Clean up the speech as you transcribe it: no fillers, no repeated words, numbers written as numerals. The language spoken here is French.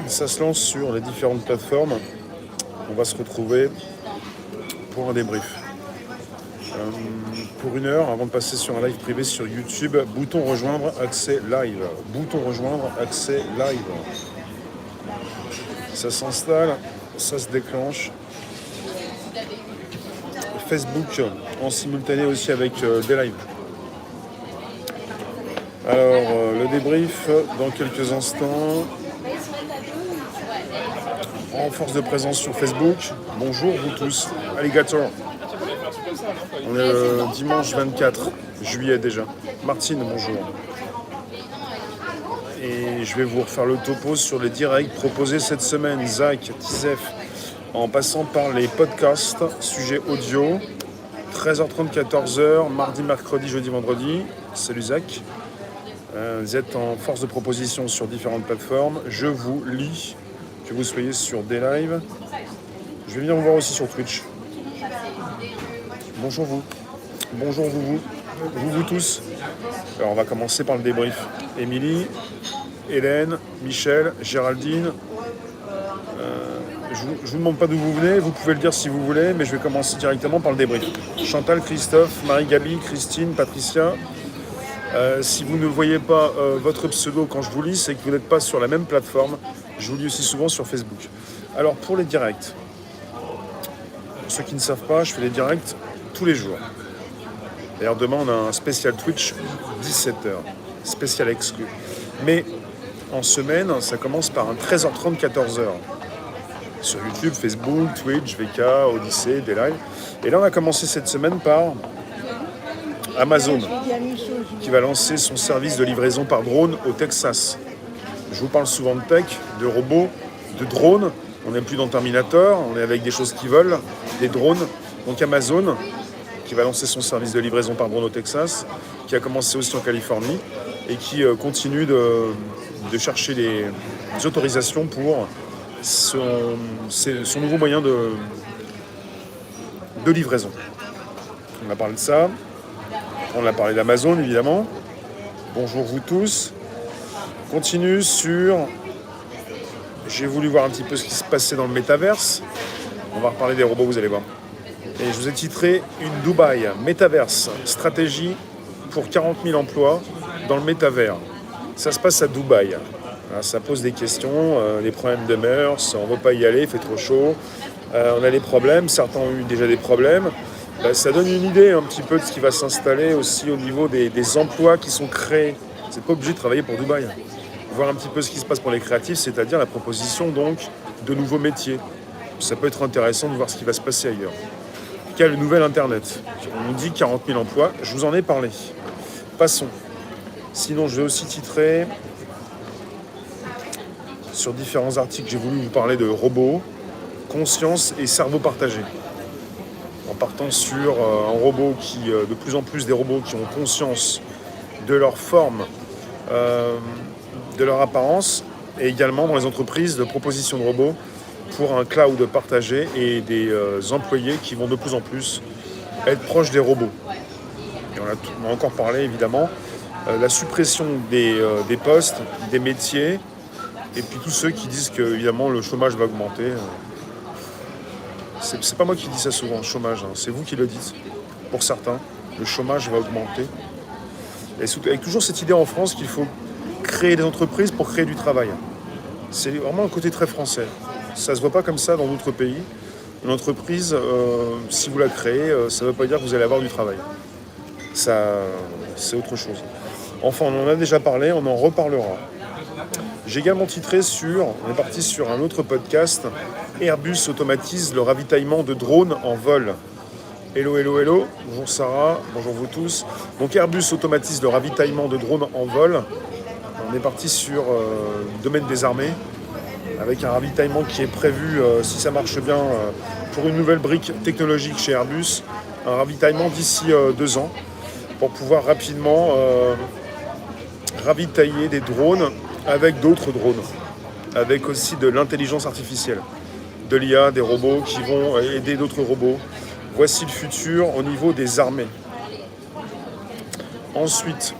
Ça se lance sur les différentes plateformes. On va se retrouver pour un débrief. Pour 1 heure, avant de passer sur un live privé sur YouTube, bouton rejoindre, accès live. Bouton rejoindre, accès live. Ça s'installe, ça se déclenche. Facebook en simultané aussi avec des lives. Alors, le débrief dans quelques instants. En force de présence sur Facebook. Bonjour vous tous. Alligator. On est le dimanche 24 juillet déjà. Martine, bonjour. Et je vais vous refaire le topo sur les directs proposés cette semaine. Zach, Tizef, en passant par les podcasts, sujet audio, 13h30, 14h, mardi, mercredi, jeudi, vendredi. Salut Zach. Vous êtes en force de proposition sur différentes plateformes. Je vous lis, que vous soyez sur des lives. Je vais venir vous voir aussi sur Twitch. Bonjour vous. Bonjour vous tous. Alors on va commencer par le débrief. Émilie, Hélène, Michel, Géraldine. Je vous demande pas d'où vous venez, vous pouvez le dire si vous voulez, mais je vais commencer directement par le débrief. Chantal, Christophe, Marie-Gabi, Christine, Patricia. Si vous ne voyez pas votre pseudo quand je vous lis, c'est que vous n'êtes pas sur la même plateforme. Je vous lis aussi souvent sur Facebook. Alors pour les directs, pour ceux qui ne savent pas, je fais des directs tous les jours. D'ailleurs demain on a un spécial Twitch 17h, spécial exclu. Mais en semaine, ça commence par un 13h30, 14h. Sur YouTube, Facebook, Twitch, VK, Odyssée, des lives. Et là on a commencé cette semaine par Amazon, qui va lancer son service de livraison par drone au Texas. Je vous parle souvent de tech, de robots, de drones. On n'est plus dans Terminator, on est avec des choses qui volent, des drones. Donc Amazon, qui va lancer son service de livraison par drone au Texas, qui a commencé aussi en Californie, et qui continue de chercher les autorisations pour son nouveau moyen de livraison. On a parlé de ça. On a parlé d'Amazon, évidemment. Bonjour vous tous. On continue sur... J'ai voulu voir un petit peu ce qui se passait dans le métaverse. On va reparler des robots, vous allez voir. Et je vous ai titré une Dubaï métaverse, stratégie pour 40 000 emplois dans le métavers. Ça se passe à Dubaï. Alors, ça pose des questions, les problèmes de mœurs, on ne veut pas y aller, il fait trop chaud. On a des problèmes, certains ont eu déjà des problèmes. Ça donne une idée un petit peu de ce qui va s'installer aussi au niveau des emplois qui sont créés. Vous n'êtes pas obligé de travailler pour Dubaï. Voir un petit peu ce qui se passe pour les créatifs, c'est-à-dire la proposition donc de nouveaux métiers. Ça peut être intéressant de voir ce qui va se passer ailleurs. Quel nouvel Internet. On nous dit 40 000 emplois, je vous en ai parlé. Passons. Sinon, je vais aussi titrer sur différents articles, j'ai voulu vous parler de robots, conscience et cerveau partagé. En partant sur un robot de plus en plus des robots qui ont conscience de leur forme, de leur apparence, et également dans les entreprises de proposition de robots pour un cloud partagé et des employés qui vont de plus en plus être proches des robots. Et on a encore parlé évidemment la suppression des postes, des métiers, et puis tous ceux qui disent que évidemment le chômage va augmenter. C'est pas moi qui dis ça souvent, le chômage, c'est vous qui le dites. Pour certains, le chômage va augmenter. Et avec toujours cette idée en France qu'il faut créer des entreprises pour créer du travail. C'est vraiment un côté très français. Ça ne se voit pas comme ça dans d'autres pays. Une entreprise, si vous la créez, ça ne veut pas dire que vous allez avoir du travail. Ça, c'est autre chose. Enfin, on en a déjà parlé, on en reparlera. J'ai également titré on est parti sur un autre podcast, Airbus automatise le ravitaillement de drones en vol. Hello, hello, hello, bonjour Sarah, bonjour vous tous. Donc Airbus automatise le ravitaillement de drones en vol. On est parti sur le domaine des armées, avec un ravitaillement qui est prévu, si ça marche bien, pour une nouvelle brique technologique chez Airbus, un ravitaillement d'ici 2 ans, pour pouvoir rapidement ravitailler des drones avec d'autres drones, avec aussi de l'intelligence artificielle, de l'IA, des robots qui vont aider d'autres robots. Voici le futur au niveau des armées. Ensuite,